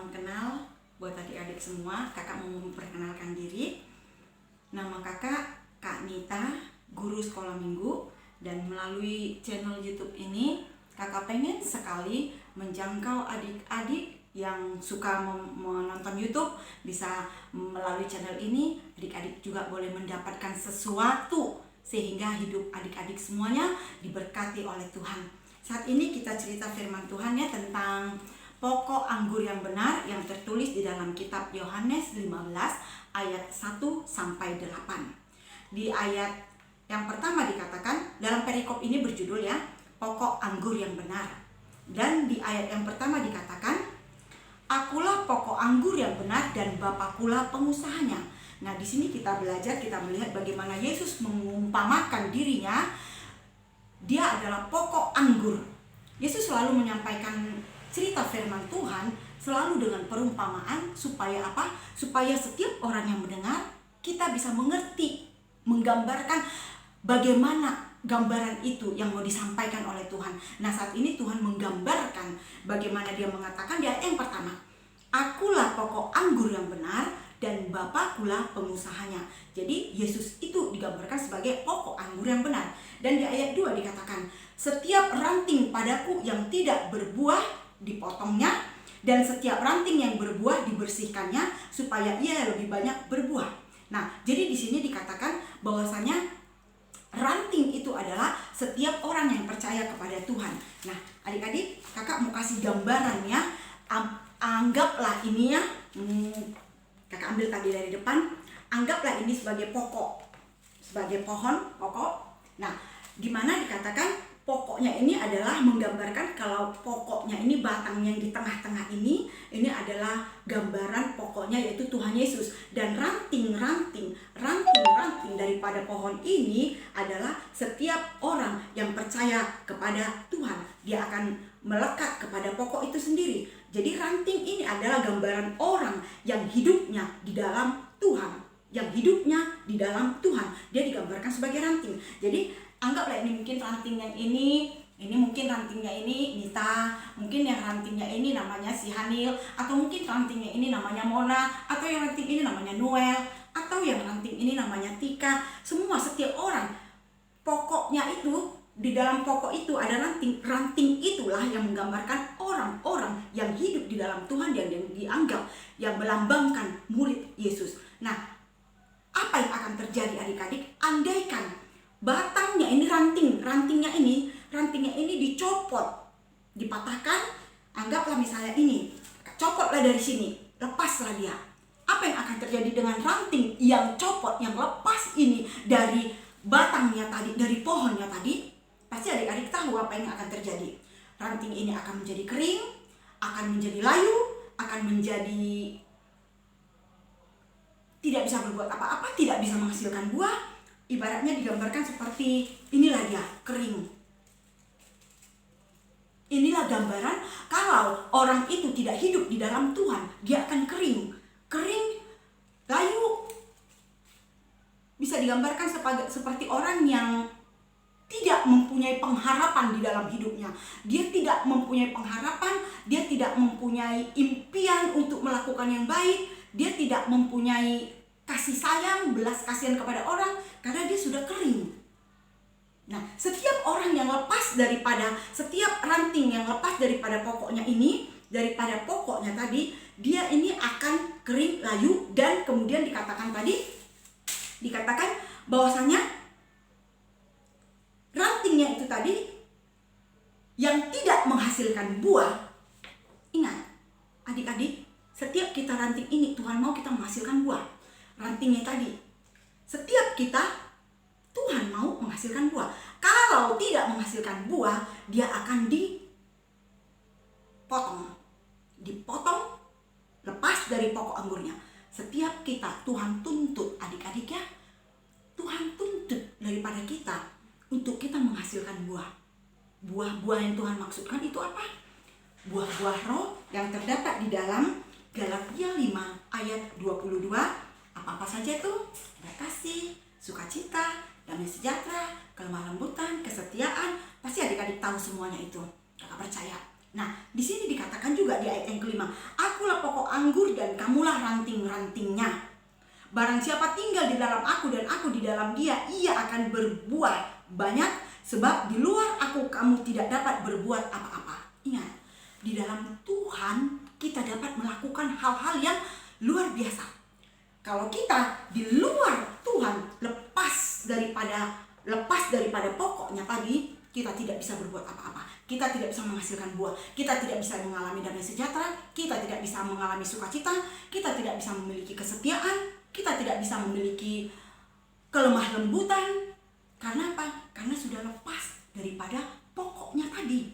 Salam kenal buat adik-adik semua. Kakak mau memperkenalkan diri. Nama kakak Kak Nita, guru sekolah minggu. Dan melalui channel YouTube ini kakak pengen sekali menjangkau adik-adik yang suka menonton YouTube. Bisa melalui channel ini adik-adik juga boleh mendapatkan sesuatu sehingga hidup adik-adik semuanya diberkati oleh Tuhan. Saat ini kita cerita firman Tuhan ya tentang pokok anggur yang benar yang tertulis di dalam kitab Yohanes 15 ayat 1 sampai 8. Di ayat yang pertama dikatakan, dalam perikop ini berjudul ya, pokok anggur yang benar. Dan di ayat yang pertama dikatakan, akulah pokok anggur yang benar dan Bapakulah pengusahanya. Nah, di sini kita belajar, kita melihat bagaimana Yesus mengumpamakan dirinya. Dia adalah pokok anggur. Yesus selalu menyampaikan cerita firman Tuhan selalu dengan perumpamaan supaya apa? Supaya setiap orang yang mendengar kita bisa mengerti, menggambarkan bagaimana gambaran itu yang mau disampaikan oleh Tuhan. Nah, saat ini Tuhan menggambarkan bagaimana dia mengatakan di ayat yang pertama, akulah pokok anggur yang benar dan Bapakulah pengusahanya. Jadi Yesus itu digambarkan sebagai pokok anggur yang benar. Dan di ayat 2 dikatakan, setiap ranting padaku yang tidak berbuah dipotongnya, dan setiap ranting yang berbuah dibersihkannya supaya ia lebih banyak berbuah. Nah, jadi di sini dikatakan bahwasanya ranting itu adalah setiap orang yang percaya kepada Tuhan. Nah, adik-adik, kakak mau kasih gambarannya. Anggaplah ini ya, kakak ambil tadi dari depan. Anggaplah ini sebagai pokok, sebagai pohon, pokok. Nah, di mana dikatakan pokoknya ini adalah menggambarkan kalau pokoknya ini batangnya yang di tengah-tengah ini adalah gambaran pokoknya yaitu Tuhan Yesus. Dan ranting-ranting daripada pohon ini adalah setiap orang yang percaya kepada Tuhan. Dia akan melekat kepada pokok itu sendiri. Jadi ranting ini adalah gambaran orang yang hidupnya di dalam Tuhan. Yang hidupnya di dalam Tuhan. Dia digambarkan sebagai ranting. Jadi anggaplah ini mungkin ranting yang ini mungkin rantingnya ini Nita, mungkin yang rantingnya ini namanya si Hanil, atau mungkin rantingnya ini namanya Mona, atau yang ranting ini namanya Noel, atau yang ranting ini namanya Tika. Semua setiap orang pokoknya itu, di dalam pokok itu ada ranting. Ranting itulah yang menggambarkan orang-orang yang hidup di dalam Tuhan, yang dianggap, yang melambangkan murid Yesus. Nah, apa yang akan terjadi adik-adik? Andaikan batangnya ini rantingnya ini dicopot, dipatahkan, anggaplah misalnya ini, copotlah dari sini, lepaslah dia. Apa yang akan terjadi dengan ranting yang copot, yang lepas ini dari batangnya tadi, dari pohonnya tadi? Pasti adik-adik tahu apa yang akan terjadi. Ranting ini akan menjadi kering, akan menjadi layu, akan menjadi tidak bisa berbuat apa-apa, tidak bisa menghasilkan buah. Ibaratnya digambarkan seperti inilah dia, kering. Inilah gambaran kalau orang itu tidak hidup di dalam Tuhan, dia akan kering. Kering, layu. Bisa digambarkan seperti orang yang tidak mempunyai pengharapan di dalam hidupnya. Dia tidak mempunyai pengharapan, dia tidak mempunyai impian untuk melakukan yang baik, dia tidak mempunyai kasih sayang, belas kasihan kepada orang, karena dia sudah kering. Nah, setiap orang yang lepas daripada, setiap ranting yang lepas daripada pokoknya ini, daripada pokoknya tadi, dia ini akan kering, layu, dan kemudian dikatakan bahwasanya rantingnya itu tadi yang tidak menghasilkan buah. Ingat, adik-adik, setiap kita ranting ini Tuhan mau kita menghasilkan buah. Rantingnya tadi, setiap kita Tuhan mau menghasilkan buah. Kalau tidak menghasilkan buah, dia akan dipotong, lepas dari pokok anggurnya. Setiap kita Tuhan tuntut, adik-adik ya, Tuhan tuntut daripada kita untuk kita menghasilkan buah. Buah-buah yang Tuhan maksudkan itu apa? Buah-buah roh yang terdapat di dalam Galatia 5 ayat 22. Apa saja itu? Ada kasih, sukacita, damai sejahtera, kelemah lembutan, kesetiaan. Pasti adik-adik tahu semuanya itu. Kakak percaya Nah, di sini dikatakan juga di ayat yang kelima, akulah pokok anggur dan kamulah ranting-rantingnya. Barang siapa tinggal di dalam aku dan aku di dalam dia, ia akan berbuah banyak, sebab di luar aku kamu tidak dapat berbuat apa-apa. Ingat, di dalam Tuhan kita dapat melakukan hal-hal yang luar biasa. Kalau kita di luar Tuhan lepas daripada pokoknya tadi, kita tidak bisa berbuat apa-apa. Kita tidak bisa menghasilkan buah. Kita tidak bisa mengalami damai sejahtera. Kita tidak bisa mengalami sukacita. Kita tidak bisa memiliki kesetiaan. Kita tidak bisa memiliki kelemah lembutan. Karena apa? Karena sudah lepas daripada pokoknya tadi.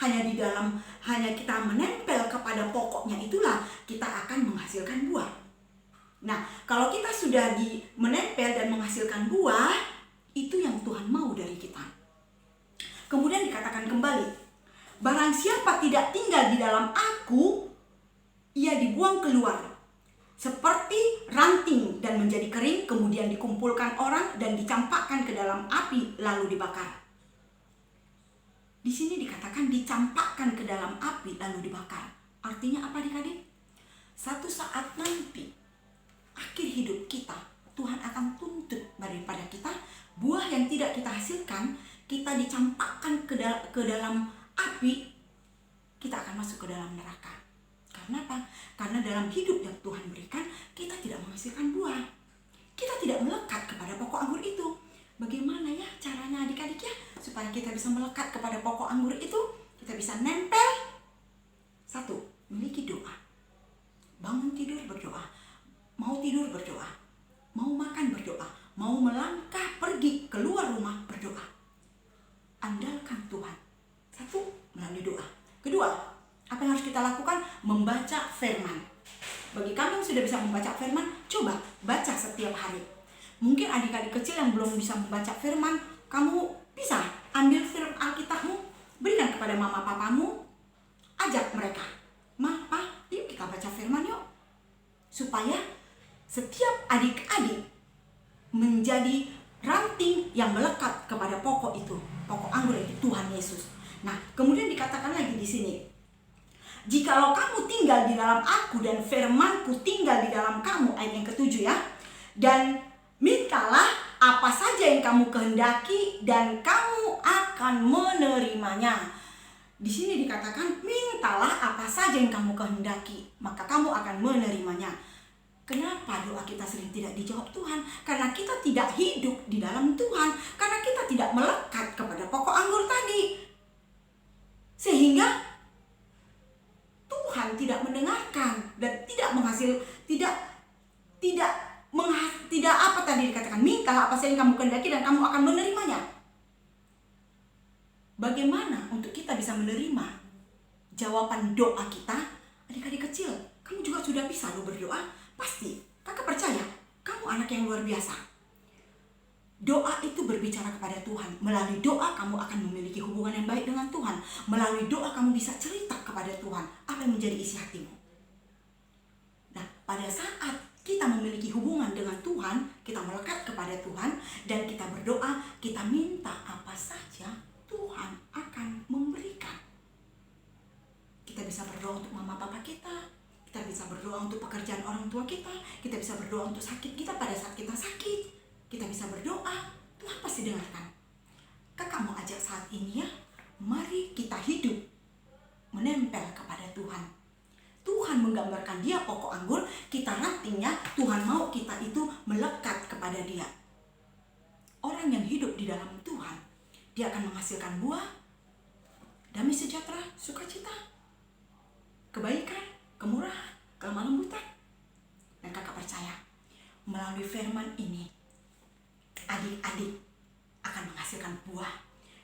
Hanya kita menempel kepada pokoknya itulah kita akan menghasilkan buah. Nah, kalau kita sudah menempel dan menghasilkan buah, itu yang Tuhan mau dari kita. Kemudian dikatakan kembali, barang siapa tidak tinggal di dalam aku, ia dibuang keluar seperti ranting dan menjadi kering, kemudian dikumpulkan orang dan dicampakkan ke dalam api lalu dibakar. Di sini dikatakan dicampakkan ke dalam api lalu dibakar. Artinya apa adik-adik? Satu saat nanti akhir hidup kita, Tuhan akan tuntut daripada kita buah yang tidak kita hasilkan. Kita dicampakkan ke dalam api, kita akan masuk ke dalam neraka. Karena apa? Karena dalam hidup yang Tuhan berikan, kita tidak menghasilkan buah. Kita tidak melekat kepada pokok anggur itu. Bagaimana ya caranya adik-adik ya? Supaya kita bisa melekat kepada pokok anggur itu, kita bisa nempel. Satu, miliki doa. Bangun tidur berdoa. Mau tidur berdoa. Mau makan berdoa. Mau melangkah pergi keluar rumah berdoa. Andalkan Tuhan. Satu, melalui doa. Kedua, apa yang harus kita lakukan? Membaca firman. Bagi kamu yang sudah bisa membaca firman, coba baca setiap hari. Mungkin adik-adik kecil yang belum bisa membaca firman, kamu bisa ambil firman Alkitabmu, berikan kepada mama papamu, ajak mereka. Ma, pa, yuk kita baca firman yuk. Supaya setiap adik-adik menjadi ranting yang melekat kepada pokok itu, pokok anggur itu Tuhan Yesus. Nah, kemudian dikatakan lagi di sini, jikalau kamu tinggal di dalam aku dan firmanku tinggal di dalam kamu, ayat yang ke-7 ya, dan mintalah apa saja yang kamu kehendaki dan kamu akan menerimanya. Di sini dikatakan mintalah apa saja yang kamu kehendaki, maka kamu akan menerimanya. Kenapa doa kita sering tidak dijawab Tuhan? Karena kita tidak hidup di dalam Tuhan. Karena kita tidak melekat kepada pokok anggur tadi. Sehingga Tuhan tidak mendengarkan dan tidak apa tadi dikatakan, mintalah apa saja yang kamu kehendaki dan kamu akan menerimanya. Bagaimana untuk kita bisa menerima jawaban doa kita? Adik-adik kecil, kamu juga sudah bisa loh berdoa. Pasti, kakak percaya, kamu anak yang luar biasa. Doa itu berbicara kepada Tuhan. Melalui doa kamu akan memiliki hubungan yang baik dengan Tuhan. Melalui doa kamu bisa cerita kepada Tuhan apa yang menjadi isi hatimu. Nah, pada saat kita memiliki hubungan dengan Tuhan, kita melekat kepada Tuhan, dan kita berdoa, kita minta apa saja, Tuhan akan memberikan. Kita bisa berdoa untuk mama papa kita. Kita bisa berdoa untuk pekerjaan orang tua kita. Kita bisa berdoa untuk sakit kita pada saat kita sakit. Kita bisa berdoa. Tuhan pasti dengarkan. Kakak mau ajak saat ini ya. Mari kita hidup menempel kepada Tuhan. Tuhan menggambarkan dia pokok anggur. Kita rantingnya. Tuhan mau kita itu melekat kepada dia. Orang yang hidup di dalam Tuhan, dia akan menghasilkan buah, damai sejahtera, sukacita, kebaikan, kemurahan, kelemah lembutan. Dan kakak percaya, melalui firman ini, adik-adik akan menghasilkan buah.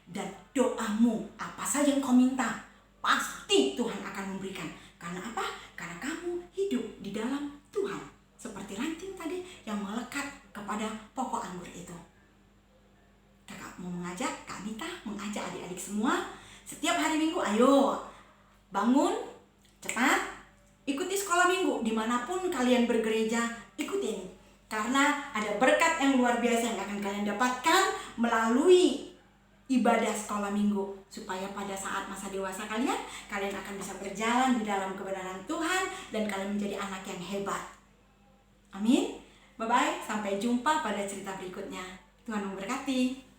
Dan doamu, apa saja yang kau minta, pasti Tuhan akan memberikan. Karena apa? Karena kamu hidup di dalam Tuhan. Seperti ranting tadi yang melekat kepada pokok anggur itu. Kakak mau mengajak, Kak Nita mengajak adik-adik semua, setiap hari Minggu, ayo bangun, cepat, ikuti sekolah minggu, dimanapun kalian bergereja, ikutin. Karena ada berkat yang luar biasa yang akan kalian dapatkan melalui ibadah sekolah minggu, supaya pada saat masa dewasa kalian akan bisa berjalan di dalam kebenaran Tuhan dan kalian menjadi anak yang hebat. Amin. Bye-bye, sampai jumpa pada cerita berikutnya. Tuhan memberkati.